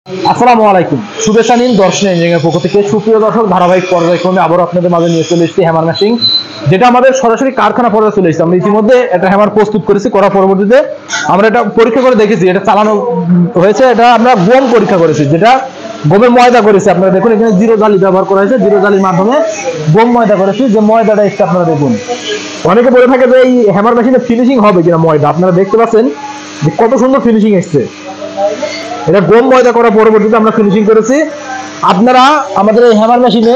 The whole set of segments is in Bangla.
আসসালামু আলাইকুম, শুভেচ্ছা নিন দর্শন ইঞ্জিনিয়ারিং পক্ষ থেকে। সুপ্রিয় দর্শক, ধারাবাহিক পর্যায়ক্রমে আবারও আপনাদের মাঝে নিয়ে চলে এসেছি হ্যামার মেশিন, যেটা আমাদের সরাসরি কারখানা পর্যায়ে চলে এসেছে। আমরা ইতিমধ্যে একটা হ্যামার প্রস্তুত করেছি, করার পরবর্তীতে আমরা এটা পরীক্ষা করে দেখেছি, এটা চালানো হয়েছে। এটা আমরা গম পরীক্ষা করেছি, যেটা গমের ময়দা করেছি। আপনারা দেখুন এখানে জিরো জালি ব্যবহার করা হয়েছে, জিরো জালির মাধ্যমে গম ময়দা করেছি। যে ময়দাটা এসছে আপনারা দেখুন। অনেকে বলে থাকে যে এই হ্যামার মেশিনে ফিনিশিং হবে কিনা ময়দা, আপনারা দেখতে পাচ্ছেন যে কত সুন্দর ফিনিশিং এসছে। এটা গম ময়দা করার পরবর্তীতে আমরা ফিনিশিং করেছি। আপনারা আমাদের এই হ্যামার মেশিনে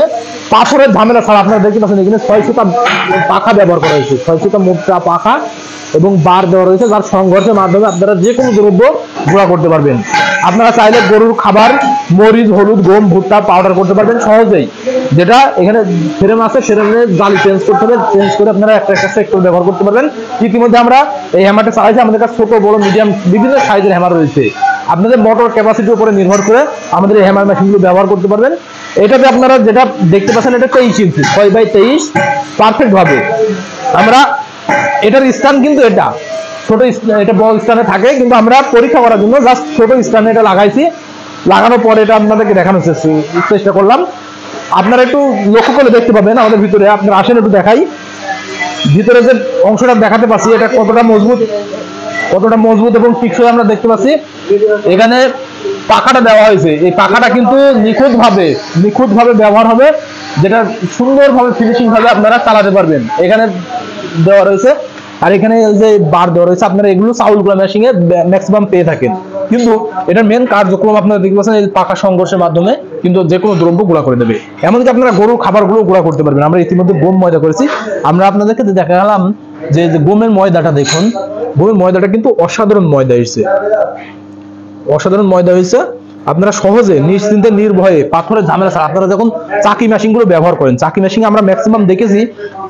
পাথরের ঝামেলা ছাড়া, আপনারা দেখতে পাচ্ছেন এখানে 600টা পাখা ব্যবহার করা হয়েছে, 600টা মোটা পাখা এবং বার দেওয়া রয়েছে, যার সংঘর্ষের মাধ্যমে আপনারা যে কোনো দ্রব্য গুঁড়া করতে পারবেন। আপনারা চাইলে গরুর খাবার, মরিচ, হলুদ, গম, ভুট্টা পাউডার করতে পারবেন সহজেই। যেটা এখানে ফ্রেম আছে, ফ্রেমে জালি চেঞ্জ করতে হবে, চেঞ্জ করে আপনারা একটা একটা সেক্টর ব্যবহার করতে পারবেন। ইতিমধ্যে আমরা এই হ্যামারটা চালাইছি, আমাদের কাছে ছোট, বড়, মিডিয়াম বিভিন্ন সাইজের হ্যামার রয়েছে। আপনাদের মোটর ক্যাপাসিটির উপরে নির্ভর করে আমাদের এই হ্যামার মেশিনগুলো ব্যবহার করতে পারবেন। এটাতে আপনারা যেটা দেখতে পাচ্ছেন, এটা 23 ইঞ্চি 6x23 পারফেক্ট ভাবে। আমরা এটার স্ট্যান্ড কিন্তু এটা ছোট, এটা বড় স্ট্যান্ডে থাকে, কিন্তু আমরা পরীক্ষা করার জন্য জাস্ট ছোট স্ট্যান্ডে এটা লাগাইছি। লাগানোর পরে এটা আপনাদেরকে দেখানোর চেষ্টা করলাম। আপনারা একটু লক্ষ্য করে দেখতে পাবেন আমাদের ভিতরে। আপনারা আসেন একটু দেখাই, ভিতরে যে অংশটা দেখাতে পাচ্ছি এটা কতটা মজবুত এবং টিকসই আমরা দেখতে পাচ্ছি। এখানে পাখাটা দেওয়া হয়েছে, এই পাখাটা কিন্তু নিখুঁত ভাবে ব্যবহার হবে, যেটা সুন্দরভাবে ফিনিশিং ভাবে আপনারা চালাতে পারবেন। এখানে দেওয়া রয়েছে, আর এখানে যে বার দেওয়া রয়েছে, আপনারা এগুলো চাউলগুলো মেশিনে ম্যাক্সিমাম পেয়ে থাকেন। কিন্তু এটার মেন কার্যক্রম আপনারা দেখতে পাচ্ছেন, এই পাখা সংঘর্ষের মাধ্যমে কিন্তু যে কোনো দ্রব্য গুঁড়া করে দেবে। এমনকি আপনারা গরুর খাবারগুলো গুঁড়া করতে পারবেন। আমরা ইতিমধ্যে গম ময়দা করেছি, আমরা আপনাদেরকে দেখালাম যে গমের ময়দাটা দেখুন। গমের ময়দাটা কিন্তু অসাধারণ ময়দা হয়েছে। আপনারা সহজে নিশ্চিন্তে নির্ভয়ে পাথরের ঝামেলা ছাড়া, আপনারা যখন চাকি মেশিন গুলো ব্যবহার করেন, চাকি মেশিন আমরা ম্যাক্সিমাম দেখেছি,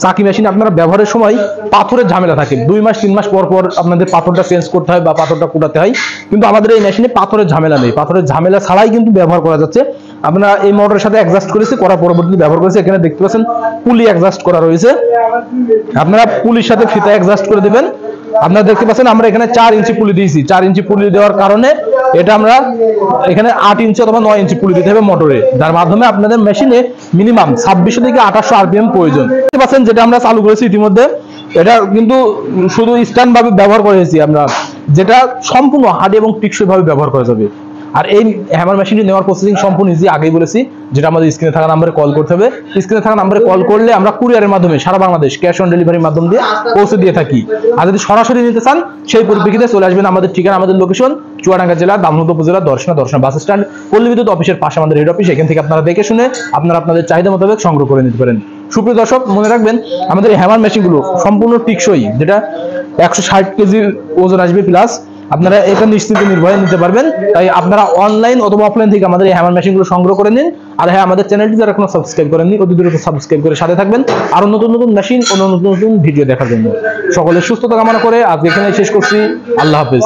চাকি মেশিন আপনারা ব্যবহারের সময় পাথরের ঝামেলা থাকে। 2 মাস 3 মাস পর পর আপনাদের পাথরটা চেঞ্জ করতে হয় বা পাথরটা কুটাতে হয়, কিন্তু আমাদের এই মেশিনে পাথরের ঝামেলা নেই। পাথরের ঝামেলা ছাড়াই কিন্তু ব্যবহার করা যাচ্ছে। আমরা এই মোটরের সাথে অ্যাডজাস্ট করেছি, করার পরবর্তীতে ব্যবহার করেছি। এখানে দেখতে পাচ্ছেন পুলি অ্যাডজাস্ট করা রয়েছে, আপনারা পুলির সাথে ফিতা অ্যাডজাস্ট করে দেবেন। আপনারা দেখতে পাচ্ছেন আমরা এখানে 4 ইঞ্চি পুলি দিয়েছি। 4 ইঞ্চি পুলি দেওয়ার কারণে এটা আমরা এখানে 8 ইঞ্চি অথবা 9 ইঞ্চি পুলি দিতে হবে মোটরে, যার মাধ্যমে আপনাদের মেশিনে মিনিমাম 2600 থেকে 2800 আরপিএম প্রয়োজন। দেখতে পাচ্ছেন যেটা আমরা চালু করেছি ইতিমধ্যে, এটা কিন্তু শুধু স্ট্যান্ড ভাবে ব্যবহার করেছি আমরা, যেটা সম্পূর্ণ হার্ড এবং টিকসই ভাবে ব্যবহার করা যাবে। আর এই হ্যামার মেশিনটি নেওয়ার প্রসেসিং সম্পূর্ণ ইজি, আগেই বলেছি, যেটা আমাদের স্ক্রিনে থাকা নাম্বারে কল করতে হবে। স্ক্রিনে থাকা নাম্বারে কল করলে আমরা কুরিয়ারের মাধ্যমে সারা বাংলাদেশ ক্যাশ অন ডেলিভারির মাধ্যম দিয়ে পৌঁছে দিয়ে থাকি। আর যদি সরাসরি নিতে চান, সেই পরিপ্রেক্ষিতে চলে আসবেন আমাদের ঠিকানা, আমাদের লোকেশন চুয়াডাঙ্গা জেলা দামোদর উপজেলা দর্শনা বাস স্ট্যান্ড, পল্লী বিদ্যুৎ অফিসের পাশে আমাদের হেড অফিস। এখান থেকে আপনারা দেখে শুনে আপনারা আপনাদের চাহিদা মোতাবেক সংগ্রহ করে নিতে পারেন। সুপ্রিয় দর্শক, মনে রাখবেন আমাদের এই হ্যামার মেশিনগুলো সম্পূর্ণ টিকসই, যেটা 160 কেজি ওজন আসবে প্লাস। আপনারা এটা নিশ্চিন্তে নির্ভয়ে নিতে পারবেন। তাই আপনারা অনলাইন অথবা অফলাইন থেকে আমাদের এই হ্যামার মেশিনগুলো সংগ্রহ করে নিন। আর হ্যাঁ, আমাদের চ্যানেলটি যারা এখনো সাবস্ক্রাইব করেননি, অতি দ্রুত সাবস্ক্রাইব করে সাথে থাকবেন আরো নতুন নতুন মেশিন ও নতুন নতুন ভিডিও দেখার জন্য। সকলের সুস্থতা কামনা করে আজকে এখানে শেষ করছি। আল্লাহ হাফেজ।